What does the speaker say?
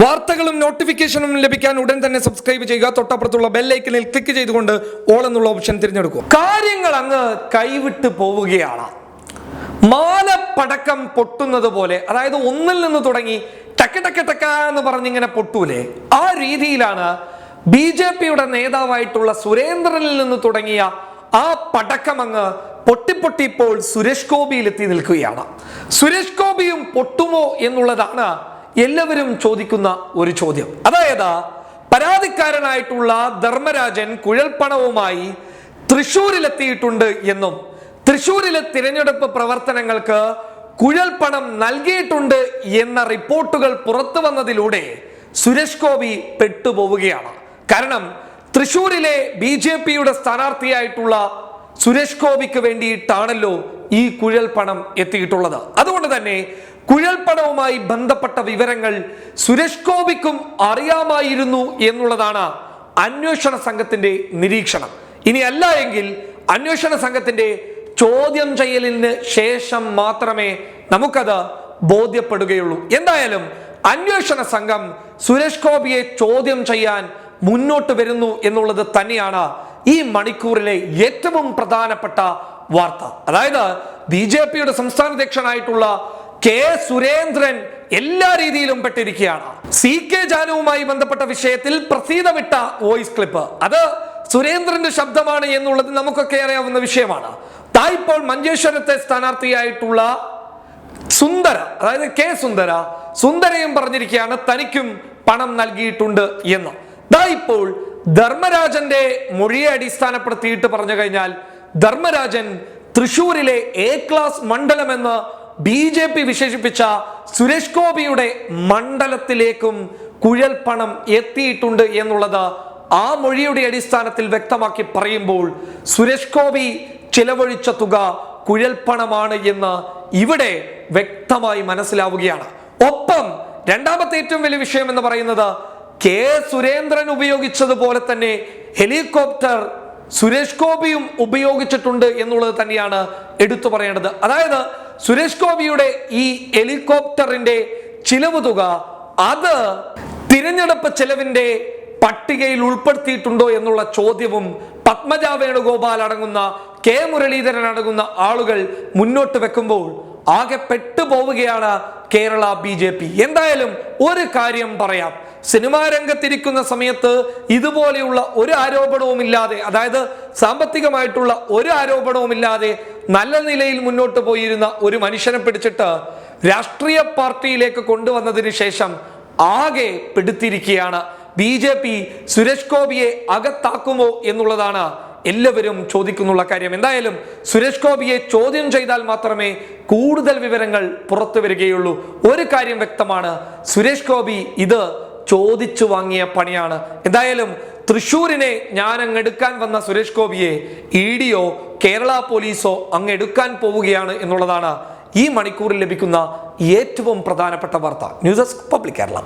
വാർത്തകളും നോട്ടിഫിക്കേഷനും ലഭിക്കാൻ ഉടൻ തന്നെ സബ്സ്ക്രൈബ് ചെയ്യുക. തൊട്ടപ്പുറത്തുള്ള ബെൽ ഐക്കണിൽ ക്ലിക്ക് ചെയ്തുകൊണ്ട് ഓൾ എന്നുള്ള ഓപ്ഷൻ തിരഞ്ഞെടുക്കുക. കാര്യങ്ങൾ അങ്ങ് കൈവിട്ട് പോവുകയാണ്. മാലപ്പടക്കം പൊട്ടുന്നത് പോലെ, അതായത് ഒന്നിൽ നിന്ന് തുടങ്ങി ടക്ക ടക്ക ടക്ക എന്ന് പറഞ്ഞിങ്ങനെ പൊട്ടൂലേ, ആ രീതിയിലാണ് BJPയുടെ നേതാവായിട്ടുള്ള സുരേന്ദ്രനിൽ നിന്ന് തുടങ്ങിയ ആ പടക്കം അങ്ങ് പൊട്ടിപ്പൊട്ടി ഇപ്പോൾ സുരേഷ് ഗോപിയിൽ എത്തി നിൽക്കുകയാണ്. സുരേഷ് ഗോപിയും പൊട്ടുമോ എന്നുള്ളതാണ് എല്ലാവരും ചോദിക്കുന്ന ഒരു ചോദ്യം. അതായത് പരാതിക്കാരനായിട്ടുള്ള ധർമ്മരാജൻ കുഴൽപ്പണവുമായി തൃശ്ശൂരിലെത്തിയിട്ടുണ്ട് എന്നും തൃശ്ശൂരിലെ തിരഞ്ഞെടുപ്പ് പ്രവർത്തനങ്ങൾക്ക് കുഴൽപ്പണം നൽകിയിട്ടുണ്ട് എന്ന റിപ്പോർട്ടുകൾ പുറത്തു വന്നതിലൂടെ സുരേഷ് ഗോപി പെട്ടുപോവുകയാണ്. കാരണം തൃശ്ശൂരിലെ BJPയുടെ സ്ഥാനാർത്ഥിയായിട്ടുള്ള സുരേഷ് ഗോപിക്ക് വേണ്ടിയിട്ടാണല്ലോ ഈ കുഴൽപ്പണം എത്തിയിട്ടുള്ളത്. അതുകൊണ്ട് തന്നെ കുഴൽപ്പണവുമായി ബന്ധപ്പെട്ട വിവരങ്ങൾ സുരേഷ് ഗോപിക്കും അറിയാമായിരുന്നു എന്നുള്ളതാണ് അന്വേഷണ സംഘത്തിന്റെ നിരീക്ഷണം. ഇനി അല്ല എങ്കിൽ അന്വേഷണ സംഘത്തിന്റെ ചോദ്യം ചെയ്യലിന് ശേഷം മാത്രമേ നമുക്കത് ബോധ്യപ്പെടുകയുള്ളൂ. എന്തായാലും അന്വേഷണ സംഘം സുരേഷ് ഗോപിയെ ചോദ്യം ചെയ്യാൻ മുന്നോട്ട് വരുന്നു എന്നുള്ളത് തന്നെയാണ് ഈ മണിക്കൂറിലെ ഏറ്റവും പ്രധാനപ്പെട്ട വാർത്ത. അതായത് BJPയുടെ സംസ്ഥാന അധ്യക്ഷനായിട്ടുള്ള K. സുരേന്ദ്രൻ എല്ലാ രീതിയിലും പെട്ടിരിക്കുകയാണ്. CK ജാനുവുമായി ബന്ധപ്പെട്ട വിഷയത്തിൽ പ്രസീത വിട്ട വോയിസ് ക്ലിപ്പ്, അത് സുരേന്ദ്രന്റെ ശബ്ദമാണ് എന്നുള്ളത് നമുക്കൊക്കെ അറിയാവുന്ന വിഷയമാണ്. ഇപ്പോൾ മഞ്ചേശ്വരത്തെ സ്ഥാനാർത്ഥിയായിട്ടുള്ള സുന്ദര, അതായത് K. സുന്ദരയും പറഞ്ഞിരിക്കുകയാണ് തനിക്കും പണം നൽകിയിട്ടുണ്ട് എന്ന്. ഇപ്പോൾ ധർമ്മരാജന്റെ മൊഴിയെ അടിസ്ഥാനപ്പെടുത്തിയിട്ട് പറഞ്ഞു കഴിഞ്ഞാൽ ധർമ്മരാജൻ തൃശ്ശൂരിലെ A ക്ലാസ് മണ്ഡലം എന്ന് BJP വിശേഷിപ്പിച്ച സുരേഷ് ഗോപിയുടെ മണ്ഡലത്തിലേക്കും കുഴൽപ്പണം എത്തിയിട്ടുണ്ട് എന്നുള്ളത് ആ മൊഴിയുടെ അടിസ്ഥാനത്തിൽ വ്യക്തമാക്കി പറയുമ്പോൾ സുരേഷ് ഗോപി ചിലവഴിച്ച തുക കുഴൽപ്പണമാണ് എന്ന് ഇവിടെ വ്യക്തമായി മനസ്സിലാവുകയാണ്. ഒപ്പം രണ്ടാമത്തെ ഏറ്റവും വലിയ വിഷയം എന്ന് പറയുന്നത് K. സുരേന്ദ്രൻ ഉപയോഗിച്ചതുപോലെ തന്നെ ഹെലികോപ്റ്റർ സുരേഷ് ഗോപിയും ഉപയോഗിച്ചിട്ടുണ്ട് എന്നുള്ളത് തന്നെയാണ് എടുത്തു പറയേണ്ടത്. അതായത് സുരേഷ് ഗോപിയുടെ ഈ ഹെലികോപ്റ്ററിന്റെ ചിലവ് തുക അത് തിരഞ്ഞെടുപ്പ് ചെലവിന്റെ പട്ടികയിൽ ഉൾപ്പെടുത്തിയിട്ടുണ്ടോ എന്നുള്ള ചോദ്യവും പത്മജ വേണുഗോപാൽ അടങ്ങുന്ന K. മുരളീധരൻ അടങ്ങുന്ന ആളുകൾ മുന്നോട്ട് വെക്കുമ്പോൾ ആകെ പെട്ടുപോവുകയാണ് കേരള BJP. എന്തായാലും ഒരു കാര്യം പറയാം, സിനിമാ രംഗത്തിരിക്കുന്ന സമയത്ത് ഇതുപോലെയുള്ള ഒരു ആരോപണവുമില്ലാതെ, അതായത് സാമ്പത്തികമായിട്ടുള്ള ഒരു ആരോപണവുമില്ലാതെ നല്ല നിലയിൽ മുന്നോട്ട് പോയിരുന്ന ഒരു മനുഷ്യനെ പിടിച്ചിട്ട് രാഷ്ട്രീയ പാർട്ടിയിലേക്ക് കൊണ്ടുവന്നതിന് ശേഷം ആകെ പെടുത്തിയിരിക്കുകയാണ്. BJP സുരേഷ് ഗോപിയെ അകത്താക്കുമോ എന്നുള്ളതാണ് എല്ലാവരും ചോദിക്കുന്നുള്ള കാര്യം. എന്തായാലും സുരേഷ് ഗോപിയെ ചോദ്യം ചെയ്താൽ മാത്രമേ കൂടുതൽ വിവരങ്ങൾ പുറത്തു വരികയുള്ളൂ. ഒരു കാര്യം വ്യക്തമാണ്, സുരേഷ് ഗോപി ഇത് ചോദിച്ചു വാങ്ങിയ പണിയാണ്. എന്തായാലും തൃശ്ശൂരിനെ ഞാൻ അങ്ങ് എടുക്കാൻ വന്ന സുരേഷ് ഗോപിയെ EDയോ കേരള പോലീസോ അങ്ങ് എടുക്കാൻ പോവുകയാണ് എന്നുള്ളതാണ് ഈ മണിക്കൂറിൽ ലഭിക്കുന്ന ഏറ്റവും പ്രധാനപ്പെട്ട വാർത്ത. News desk public Kerala.